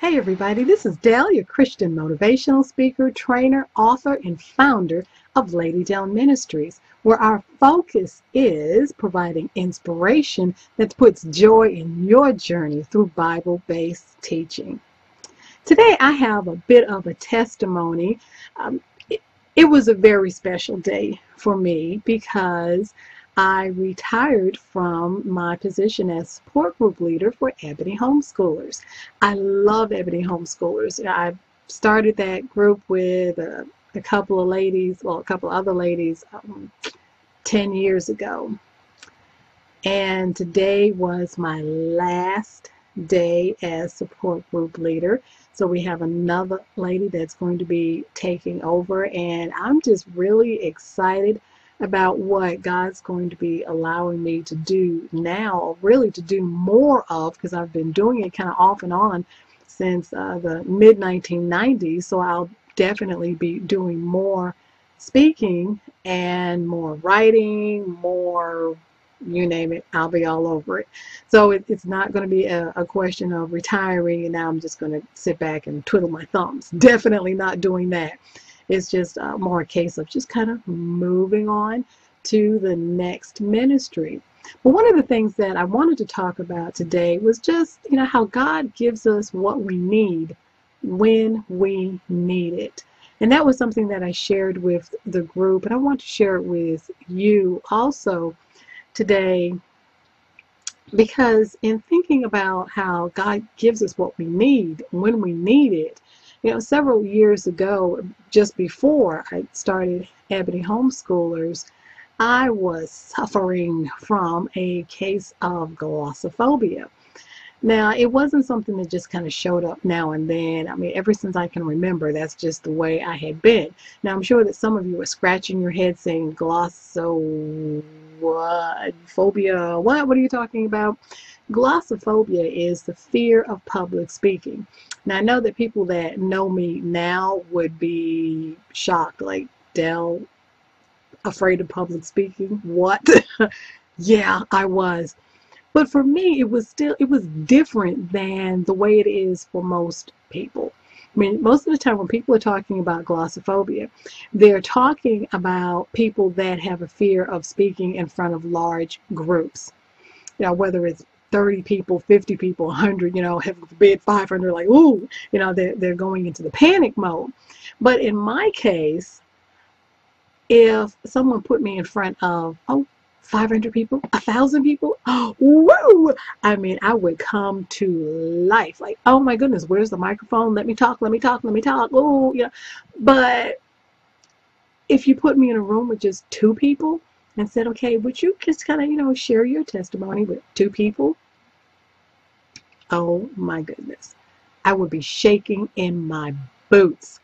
Hey everybody, this is Dell, your Christian motivational speaker, trainer, author, and founder of Ladydell Ministries, where our focus is providing inspiration that puts joy in your journey through Bible-based teaching. Today I have a bit of a testimony. Um, it was a very special day for me because I retired from my position as support group leader for Ebony Homeschoolers. I love Ebony Homeschoolers. I started that group with a couple of ladies, well, a couple of other ladies 10 years ago. And today was my last day as support group leader. So we have another lady that's going to be taking over, and I'm just really excited about what God's going to be allowing me to do now, or really to do more of, because I've been doing it kind of off and on since the mid-1990s. So I'll definitely be doing more speaking and more writing, more, you name it, I'll be all over it. So it's not going to be a question of retiring and now I'm just going to sit back and twiddle my thumbs. Definitely not doing that. It's just more a case of just kind of moving on to the next ministry. But one of the things that I wanted to talk about today was just, how God gives us what we need when we need it. And that was something that I shared with the group, and I want to share it with you also today, because in thinking about how God gives us what we need when we need it, several years ago, just before I started Ebony Homeschoolers, I was suffering from a case of glossophobia. Now, it wasn't something that just kind of showed up now and then. I mean, ever since I can remember, that's just the way I had been. Now, I'm sure that some of you are scratching your head saying, glossophobia, what are you talking about? Glossophobia is the fear of public speaking. Now, I know that people that know me now would be shocked, like, Dell, afraid of public speaking? What? Yeah, I was. But for me, it was different than the way it is for most people. I mean, most of the time when people are talking about glossophobia, they're talking about people that have a fear of speaking in front of large groups. Whether it's 30 people, 50 people, 100, heaven forbid, 500, like, ooh, they're going into the panic mode. But in my case, if someone put me in front of, 500 people, 1,000 people, oh, woo! I mean, I would come to life. Like, oh my goodness, where's the microphone? Let me talk, let me talk, let me talk. Oh, But if you put me in a room with just 2 people and said, okay, would you just kind of, share your testimony with 2 people? Oh my goodness. I would be shaking in my boots.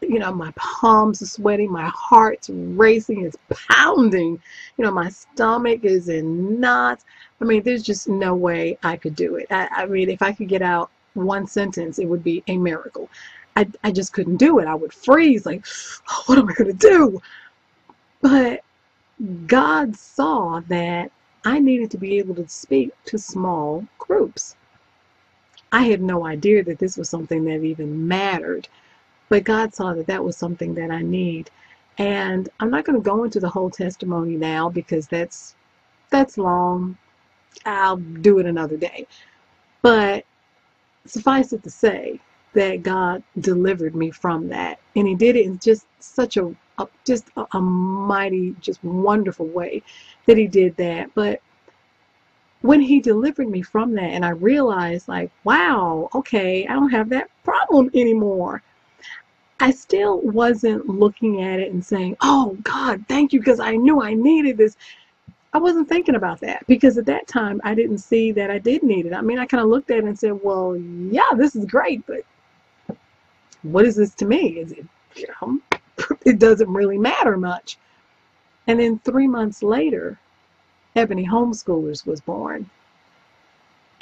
My palms are sweating, my heart's racing, it's pounding, my stomach is in knots. I mean, there's just no way I could do it. I mean, if I could get out one sentence, it would be a miracle. I just couldn't do it. I would freeze, like, oh, what am I going to do? But God saw that I needed to be able to speak to small groups. I had no idea that this was something that even mattered. But God saw that that was something that I need. And I'm not going to go into the whole testimony now because that's long. I'll do it another day. But suffice it to say that God delivered me from that. And He did it in just such a mighty, just wonderful way that He did that. But when He delivered me from that, and I realized, like, wow, okay, I don't have that problem anymore. I still wasn't looking at it and saying, oh, God, thank you, because I knew I needed this. I wasn't thinking about that because at that time I didn't see that I did need it. I mean, I kind of looked at it and said, well, yeah, this is great, but what is this to me? Is it, it doesn't really matter much. And then 3 months later, Ebony Homeschoolers was born.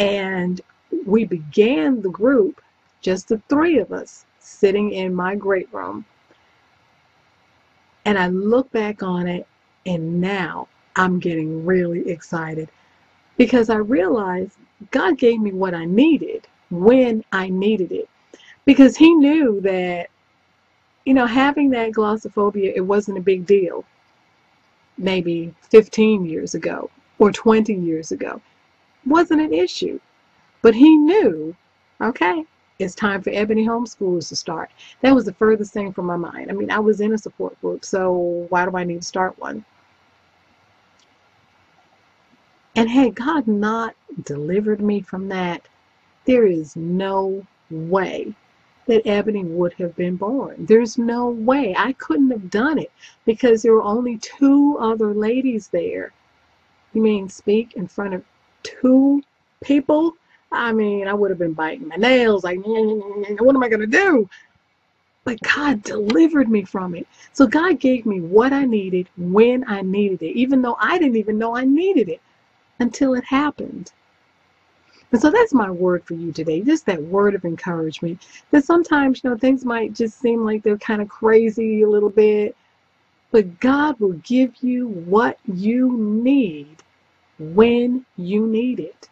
And we began the group, just the 3 of us, sitting in my great room. And I look back on it, and now I'm getting really excited because I realized God gave me what I needed when I needed it. Because he knew that, having that glossophobia, it wasn't a big deal maybe 15 years ago or 20 years ago. Wasn't an issue. But he knew, okay, it's time for Ebony homeschoolers to start. That was the furthest thing from my mind. I mean, I was in a support group, so why do I need to start one? And had God not delivered me from that, there is no way that Ebony would have been born. There's no way. I couldn't have done it because there were only 2 other ladies there. You mean speak in front of 2 people? I mean, I would have been biting my nails, like, what am I going to do? But God delivered me from it. So God gave me what I needed when I needed it, even though I didn't even know I needed it until it happened. And so that's my word for you today, just that word of encouragement. That sometimes, things might just seem like they're kind of crazy a little bit, but God will give you what you need when you need it.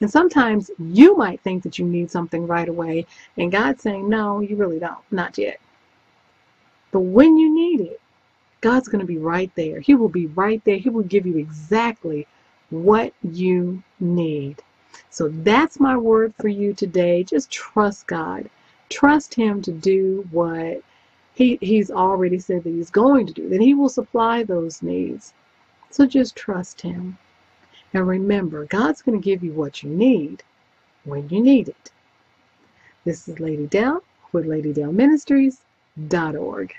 And sometimes you might think that you need something right away, and God's saying, no, you really don't, not yet. But when you need it, God's going to be right there. He will be right there. He will give you exactly what you need. So that's my word for you today. Just trust God. Trust Him to do what He's already said that He's going to do, that He will supply those needs. So just trust Him. And remember, God's going to give you what you need when you need it. This is Lady Dell with LadyDellMinistries.org.